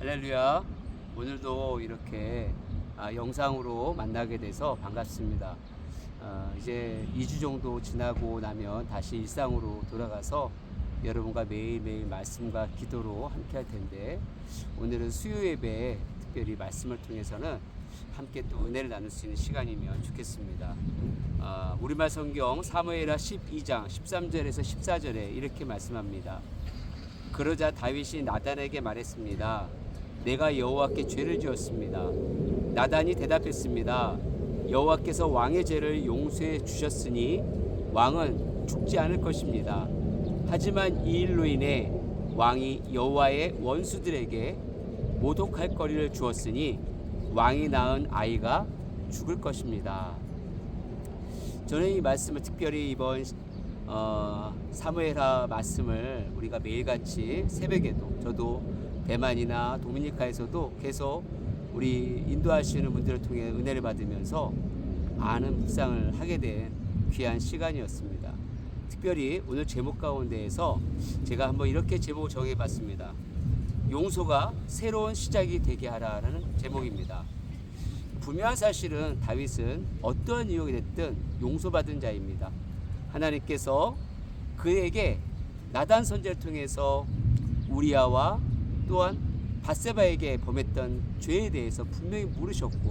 할렐루야. 오늘도 이렇게 영상으로 만나게 돼서 반갑습니다. 이제 2주 정도 지나고 나면 다시 일상으로 돌아가서 여러분과 매일매일 말씀과 기도로 함께 할 텐데, 오늘은 수요 예배에 특별히 말씀을 통해서는 함께 또 은혜를 나눌 수 있는 시간이면 좋겠습니다. 우리말 성경 사무엘하 12장 13절에서 14절에 이렇게 말씀합니다. 그러자 다윗이 나단에게 말했습니다. 내가 여호와께 죄를 지었습니다. 나단이 대답했습니다. 여호와께서 왕의 죄를 용서해 주셨으니 왕은 죽지 않을 것입니다. 하지만 이 일로 인해 왕이 여호와의 원수들에게 모독할 거리를 주었으니 왕이 낳은 아이가 죽을 것입니다. 저는 이 말씀을 특별히 이번 사무엘하 말씀을 우리가 매일같이 새벽에도, 저도 대만이나 도미니카에서도 계속 우리 인도하시는 분들을 통해 은혜를 받으면서 많은 묵상을 하게 된 귀한 시간이었습니다. 특별히 오늘 제목 가운데에서 제가 한번 이렇게 제목을 정해봤습니다. 용서가 새로운 시작이 되게 하라는 제목입니다. 분명한 사실은 다윗은 어떠한 이유가 됐든 용서받은 자입니다. 하나님께서 그에게 나단 선지자를 통해서 우리아와 또한 밧세바에게 범했던 죄에 대해서 분명히 물으셨고,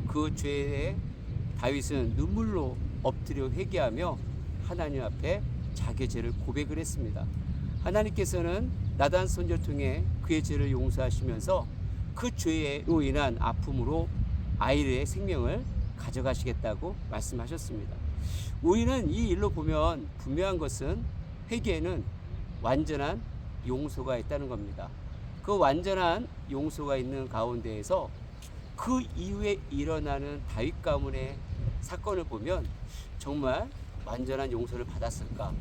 그 죄에 다윗은 눈물로 엎드려 회개하며 하나님 앞에 자기의 죄를 고백을 했습니다. 하나님께서는 나단 선지자를 통해 그의 죄를 용서하시면서 그 죄로 인한 아픔으로 아이의 생명을 가져가시겠다고 말씀하셨습니다. 우리는 이 일로 보면 분명한 것은 회개에는 완전한 용서가 있다는 겁니다. 그 완전한 용서가 있는 가운데에서 그 이후에 일어나는 다윗 가문의 사건을 보면 정말 완전한 용서를 받았을까?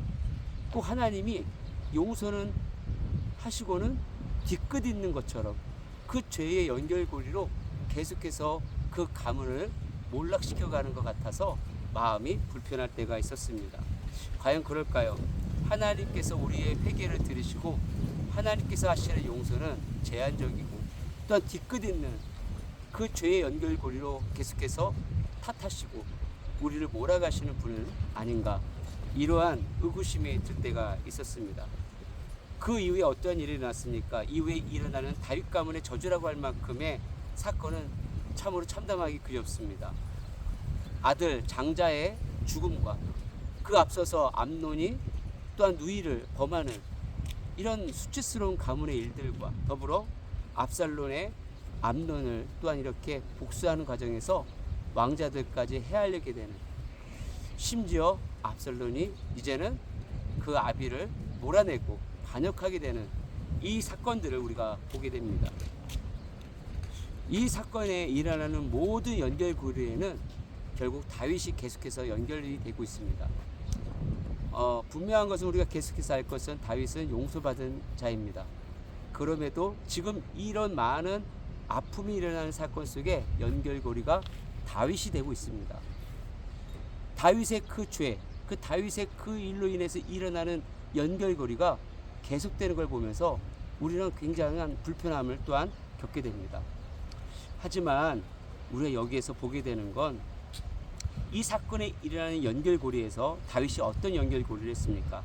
꼭 하나님이 용서는 하시고는 뒤끝 있는 것처럼 그 죄의 연결고리로 계속해서 그 가문을 몰락시켜가는 것 같아서 마음이 불편할 때가 있었습니다. 과연 그럴까요? 하나님께서 우리의 회개를 들으시고 하나님께서 하시는 용서는 제한적이고 또한 뒤끝 있는 그 죄의 연결고리로 계속해서 탓하시고 우리를 몰아가시는 분은 아닌가, 이러한 의구심이 들 때가 있었습니다. 그 이후에 어떤 일이 일어났습니까? 이후에 일어나는 다윗 가문의 저주라고 할 만큼의 사건은 참으로 참담하기 그렵습니다. 아들 장자의 죽음과 그 앞서서 암논이 또한 누이를 범하는 이런 수치스러운 가문의 일들과 더불어 압살론의 암논을 또한 이렇게 복수하는 과정에서 왕자들까지 헤아리게 되는, 심지어 압살론이 이제는 그 아비를 몰아내고 반역하게 되는 이 사건들을 우리가 보게 됩니다. 이 사건에 일어나는 모든 연결고리에는 결국 다윗이 계속해서 연결이 되고 있습니다. 분명한 것은 우리가 계속해서 알 것은 다윗은 용서받은 자입니다. 그럼에도 지금 이런 많은 아픔이 일어나는 사건 속에 연결고리가 다윗이 되고 있습니다. 다윗의 그 죄, 그 다윗의 그 일로 인해서 일어나는 연결고리가 계속되는 걸 보면서 우리는 굉장한 불편함을 또한 겪게 됩니다. 하지만 우리가 여기에서 보게 되는 건 이 사건에 일어나는 연결고리에서 다윗이 어떤 연결고리를 했습니까?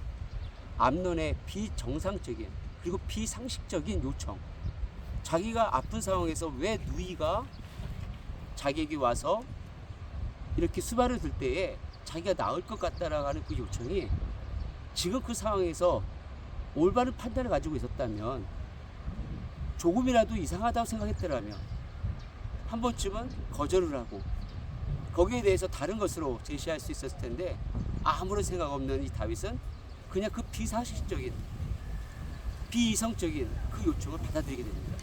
암논의 비정상적인 그리고 비상식적인 요청, 자기가 아픈 상황에서 왜 누이가 자기에게 와서 이렇게 수발을 들 때에 자기가 나을 것 같다라고 하는 그 요청이 지금 그 상황에서 올바른 판단을 가지고 있었다면, 조금이라도 이상하다고 생각했더라면 한 번쯤은 거절을 하고 거기에 대해서 다른 것으로 제시할 수 있었을 텐데, 아무런 생각 없는 이 다윗은 그냥 그 비상식적인 비이성적인 그 요청을 받아들이게 됩니다.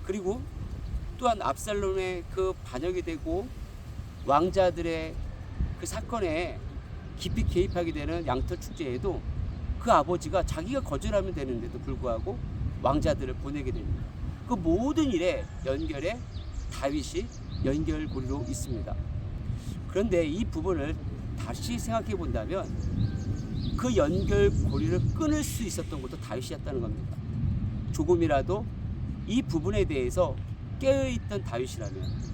그리고 또한 압살롬의 그 반역이 되고 왕자들의 그 사건에 깊이 개입하게 되는 양털 축제에도 그 아버지가 자기가 거절하면 되는데도 불구하고 왕자들을 보내게 됩니다. 그 모든 일에 연결에 다윗이 연결고리로 있습니다. 그런데 이 부분을 다시 생각해 본다면 그 연결고리를 끊을 수 있었던 것도 다윗이었다는 겁니다. 조금이라도 이 부분에 대해서 깨어있던 다윗이라면,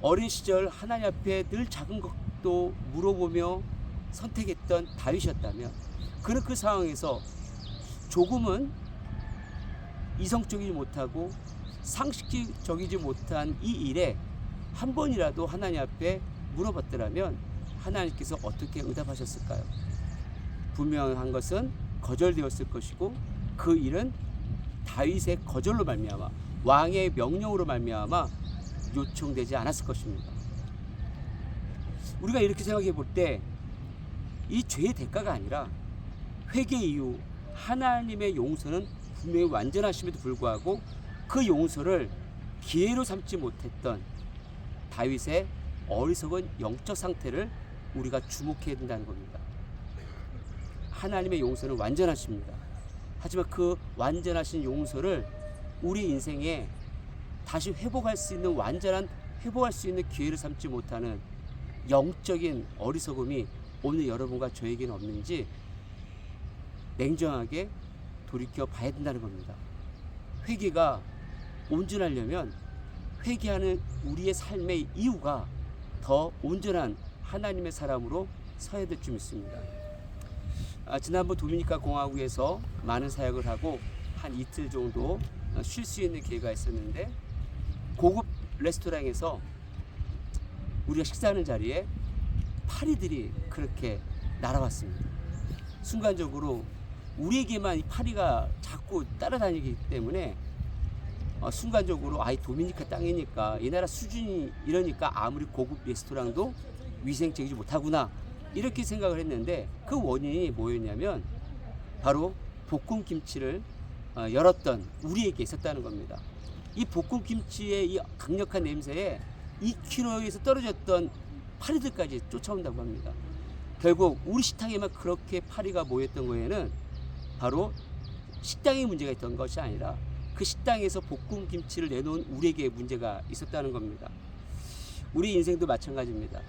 어린 시절 하나님 앞에 늘 작은 것도 물어보며 선택했던 다윗이었다면, 그는 그 상황에서 조금은 이성적이지 못하고 상식적이지 못한 이 일에 한 번이라도 하나님 앞에 물어봤더라면 하나님께서 어떻게 응답하셨을까요? 분명한 것은 거절되었을 것이고, 그 일은 다윗의 거절로 말미암아, 왕의 명령으로 말미암아 요청되지 않았을 것입니다. 우리가 이렇게 생각해 볼 때 이 죄의 대가가 아니라 회개 이후 하나님의 용서는 분명히 완전하심에도 불구하고 그 용서를 기회로 삼지 못했던 다윗의 어리석은 영적 상태를 우리가 주목해야 된다는 겁니다. 하나님의 용서는 완전하십니다. 하지만 그 완전하신 용서를 우리 인생에 다시 회복할 수 있는, 완전한 회복할 수 있는 기회를 삼지 못하는 영적인 어리석음이 오늘 여러분과 저에게는 없는지 냉정하게 돌이켜 봐야 된다는 겁니다. 회개가 온전하려면 회개하는 우리의 삶의 이유가 더 온전한 하나님의 사람으로 서야 될 줄 믿습니다. 지난번 도미니카 공화국에서 많은 사역을 하고 한 이틀 정도 쉴 수 있는 기회가 있었는데, 고급 레스토랑에서 우리가 식사하는 자리에 파리들이 그렇게 날아왔습니다. 순간적으로 우리에게만 이 파리가 자꾸 따라다니기 때문에 순간적으로 이 도미니카 땅이니까, 이 나라 수준이 이러니까 아무리 고급 레스토랑도 위생적이지 못하구나, 이렇게 생각을 했는데, 그 원인이 뭐였냐면 바로 볶음 김치를 열었던 우리에게 있었다는 겁니다. 이 볶음 김치의 이 강력한 냄새에 2km에서 떨어졌던 파리들까지 쫓아온다고 합니다. 결국 우리 식당에만 그렇게 파리가 모였던 거에는 바로 식당에 문제가 있던 것이 아니라 그 식당에서 볶음 김치를 내놓은 우리에게 문제가 있었다는 겁니다. 우리 인생도 마찬가지입니다.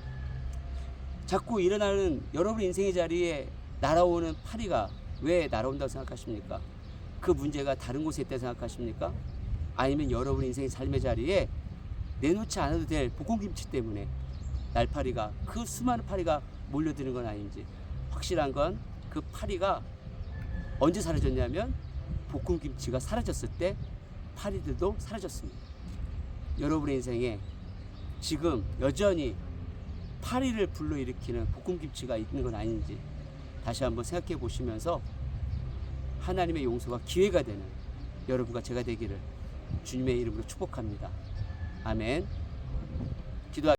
자꾸 일어나는 여러분 인생의 자리에 날아오는 파리가 왜 날아온다고 생각하십니까? 그 문제가 다른 곳에 있다고 생각하십니까? 아니면 여러분 인생의 삶의 자리에 내놓지 않아도 될 볶음김치 때문에 날파리가, 그 수많은 파리가 몰려드는 건 아닌지. 확실한 건 그 파리가 언제 사라졌냐면 볶음김치가 사라졌을 때 파리들도 사라졌습니다. 여러분의 인생에 지금 여전히 파리를 불러일으키는 볶음김치가 있는 건 아닌지 다시 한번 생각해 보시면서 하나님의 용서가 기회가 되는 여러분과 제가 되기를 주님의 이름으로 축복합니다. 아멘. 기도하